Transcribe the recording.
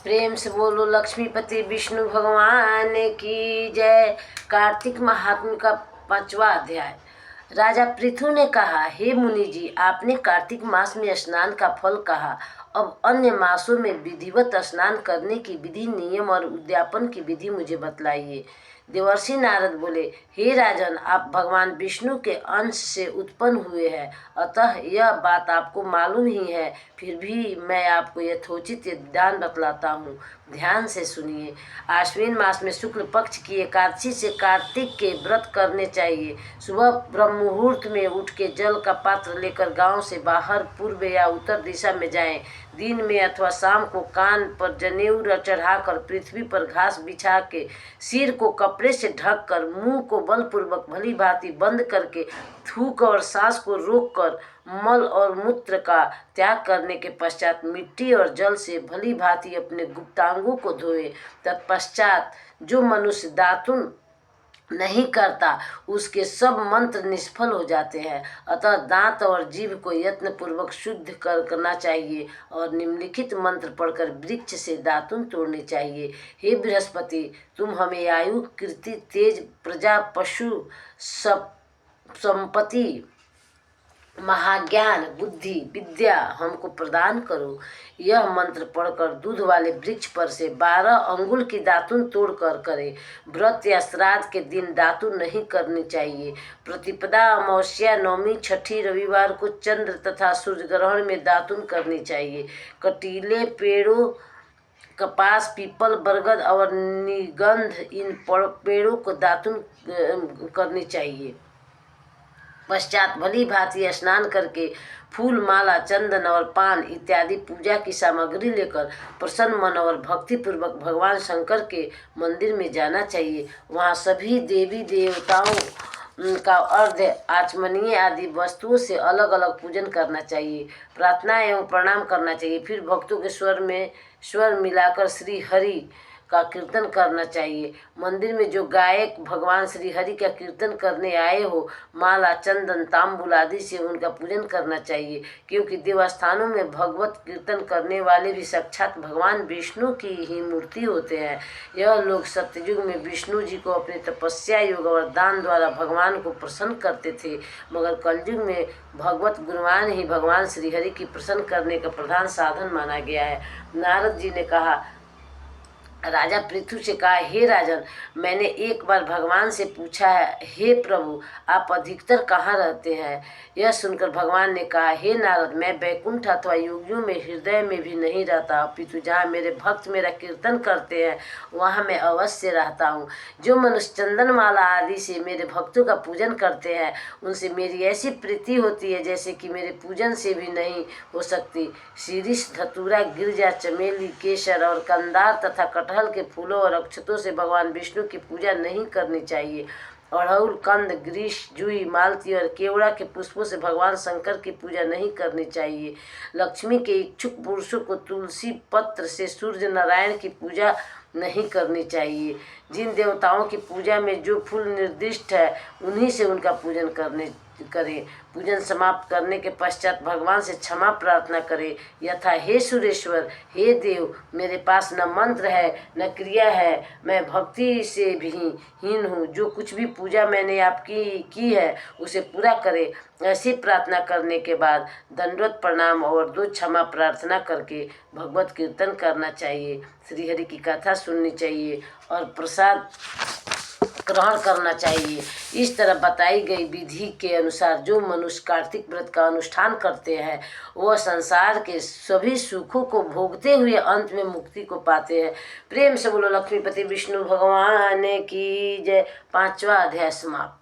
प्रेम से बोलो लक्ष्मीपति विष्णु भगवान की जय। कार्तिक महात्म्य का 5वां अध्याय। राजा पृथु ने कहा, हे मुनि जी, आपने कार्तिक मास में स्नान का फल कहा, अब अन्य मासों में विधिवत स्नान करने की विधि, नियम और उद्यापन की विधि मुझे बतलाइए। देवर्षि नारद बोले, हे राजन, आप भगवान विष्णु के अंश से उत्पन्न हुए हैं, अतः यह बात आपको मालूम ही है। फिर भी मैं आपको यथोचित विधान बतलाता हूँ, ध्यान से सुनिए। आश्विन मास में शुक्ल पक्ष की एकादशी से कार्तिक के व्रत करने चाहिए। सुबह ब्रह्म मुहूर्त में उठ के जल का पात्र लेकर गांव से बाहर पूर्व या उत्तर दिशा में जाएं। दिन में अथवा शाम को कान पर जनेऊ चढ़ाकर पृथ्वी पर घास बिछा के सिर को कपड़े से ढककर मुंह को बलपूर्वक भली भांति बंद करके थूक और सांस को रोककर मल और मूत्र का त्याग करने के पश्चात मिट्टी और जल से भली भांति अपने गुप्तांगों को धोए। तत्पश्चात जो मनुष्य दातुन नहीं करता उसके सब मंत्र निष्फल हो जाते हैं। अतः दांत और जीभ को यत्न पूर्वक शुद्ध करना चाहिए और निम्नलिखित मंत्र पढ़कर वृक्ष से दातुन तोड़ने चाहिए। हे बृहस्पति, तुम हमें आयु, कीर्ति, तेज, प्रजा, पशु, संपत्ति, महाज्ञान, बुद्धि, विद्या हमको प्रदान करो। यह मंत्र पढ़कर दूध वाले वृक्ष पर से 12 अंगुल की दातुन तोड़कर करे। व्रत या श्राद्ध के दिन दातुन नहीं करनी चाहिए। प्रतिपदा, अमावस्या, नवमी, छठी, रविवार को चंद्र तथा सूर्य ग्रहण में दातुन करनी चाहिए। कटीले पेड़ों, कपास, पीपल, बरगद और निगंध, इन पेड़ों को दातुन करनी चाहिए। पश्चात भली भांति स्नान करके फूल, माला, चंदन और पान इत्यादि पूजा की सामग्री लेकर प्रसन्न मन और भक्ति पूर्वक भगवान शंकर के मंदिर में जाना चाहिए। वहाँ सभी देवी देवताओं का अर्घ्य, आचमनीय आदि वस्तुओं से अलग अलग पूजन करना चाहिए। प्रार्थना एवं प्रणाम करना चाहिए। फिर भक्तों के स्वर मिलाकर श्री हरि का कीर्तन करना चाहिए। मंदिर में जो गायक भगवान श्री हरि का कीर्तन करने आए हो, माला, चंदन, तांबूल आदि से उनका पूजन करना चाहिए, क्योंकि देवस्थानों में भगवत कीर्तन करने वाले भी साक्षात भगवान विष्णु की ही मूर्ति होते हैं। यह लोग सत्ययुग में विष्णु जी को अपने तपस्या, योग और दान द्वारा भगवान को प्रसन्न करते थे, मगर कलयुग में भगवत गुणगान ही भगवान श्री हरि की प्रसन्न करने का प्रधान साधन माना गया है। नारद जी ने कहा, राजा पृथु से कहा, हे राजन, मैंने एक बार भगवान से पूछा है, हे प्रभु, आप अधिकतर कहाँ रहते हैं? यह सुनकर भगवान ने कहा, हे नारद, मैं वैकुंठ अथवा योगियों में हृदय में भी नहीं रहता, अपितु जहाँ मेरे भक्त मेरा कीर्तन करते हैं वहाँ मैं अवश्य रहता हूँ। जो मनुष्य चंदन माला आदि से मेरे भक्तों का पूजन करते हैं उनसे मेरी ऐसी प्रीति होती है जैसे कि मेरे पूजन से भी नहीं हो सकती। शीरिष, धतूरा, गिरजा, चमेली, केसर और कंदार तथा कटहल के फूलों और अक्षतों से भगवान विष्णु की पूजा नहीं करनी चाहिए। अड़हुल, कंद, ग्रीष, जूही, मालती और केवड़ा के पुष्पों से भगवान शंकर की पूजा नहीं करनी चाहिए। लक्ष्मी के इच्छुक पुरुषों को तुलसी पत्र से सूर्य नारायण की पूजा नहीं करनी चाहिए। जिन देवताओं की पूजा में जो फूल निर्दिष्ट है उन्हीं से उनका पूजन करें। पूजन समाप्त करने के पश्चात भगवान से क्षमा प्रार्थना करें, यथा, हे सुरेश्वर, हे देव, मेरे पास न मंत्र है न क्रिया है, मैं भक्ति से भी हीन हूँ। जो कुछ भी पूजा मैंने आपकी की है उसे पूरा करें। ऐसी प्रार्थना करने के बाद दंडवत प्रणाम और 2 क्षमा प्रार्थना करके भगवत कीर्तन करना चाहिए, श्रीहरि की कथा सुननी चाहिए और प्रसाद ग्रहण करना चाहिए। इस तरह बताई गई विधि के अनुसार जो मनुष्य कार्तिक व्रत का अनुष्ठान करते हैं वह संसार के सभी सुखों को भोगते हुए अंत में मुक्ति को पाते हैं। प्रेम से बोलो लक्ष्मीपति विष्णु भगवान की जय। 5वां अध्याय समाप्त।